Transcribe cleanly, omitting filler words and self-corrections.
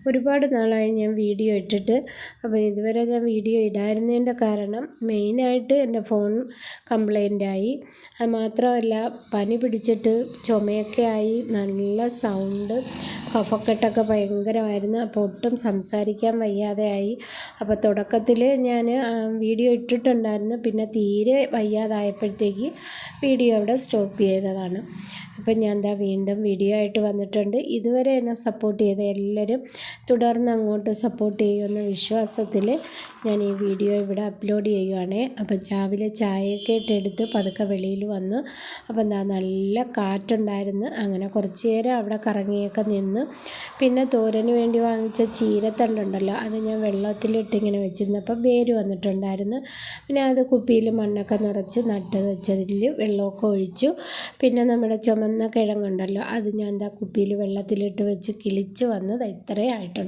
ഒരുപാട് നാളായി ഞാൻ വീഡിയോ ഇട്ടിട്ട്. അപ്പോൾ ഇതുവരെ ഞാൻ വീഡിയോ ഇടാതിരുന്നതിൻ്റെ കാരണം മെയിനായിട്ട് എൻ്റെ ഫോൺ കംപ്ലൈൻ്റായി. അത് മാത്രമല്ല പനി പിടിച്ചിട്ട് ചുമയൊക്കെ ആയി, നല്ല സൗണ്ട്, കഫക്കെട്ടൊക്കെ ഭയങ്കരമായിരുന്നു. അപ്പോൾ ഒട്ടും സംസാരിക്കാൻ വയ്യാതെ ആയി. അപ്പോൾ തുടക്കത്തിൽ ഞാൻ വീഡിയോ ഇട്ടിട്ടുണ്ടായിരുന്നു, പിന്നെ തീരെ വയ്യാതായപ്പോഴത്തേക്ക് വീഡിയോ അവിടെ സ്റ്റോപ്പ് ചെയ്തതാണ്. അപ്പം ഞാൻ വീണ്ടും വീഡിയോ ആയിട്ട് വന്നിട്ടുണ്ട്. ഇതുവരെ എന്നെ സപ്പോർട്ട് ചെയ്ത എല്ലാവരും തുടർന്ന് അങ്ങോട്ട് സപ്പോർട്ട് ചെയ്യുമെന്ന വിശ്വാസത്തിൽ ഞാൻ ഈ വീഡിയോ ഇവിടെ അപ്ലോഡ് ചെയ്യുവാണേ. അപ്പം രാവിലെ ചായയൊക്കെ ഇട്ടെടുത്ത് പതുക്കെ വെളിയിൽ വന്നു. അപ്പം നല്ല കാറ്റുണ്ടായിരുന്നു. അങ്ങനെ കുറച്ച് നേരം അവിടെ കറങ്ങിയൊക്കെ നിന്ന്. പിന്നെ തോരന് വേണ്ടി വാങ്ങിച്ച ചീരത്തണ്ടുണ്ടല്ലോ, അത് ഞാൻ വെള്ളത്തിലിട്ടിങ്ങനെ വെച്ചിരുന്നപ്പോൾ വേര് വന്നിട്ടുണ്ടായിരുന്നു. പിന്നെ അത് കുപ്പിയിൽ മണ്ണൊക്കെ നിറച്ച് നട്ട് വെച്ചതിൽ വെള്ളമൊക്കെ ഒഴിച്ചു. പിന്നെ നമ്മുടെ ചുമന്ന കിഴങ്ങുണ്ടല്ലോ, അത് ഞാൻ കുപ്പിയിൽ വെള്ളത്തിലിട്ട് വെച്ച് കിളിച്ച് വന്നത് ഇത്രയും ആയിട്ടുണ്ട്.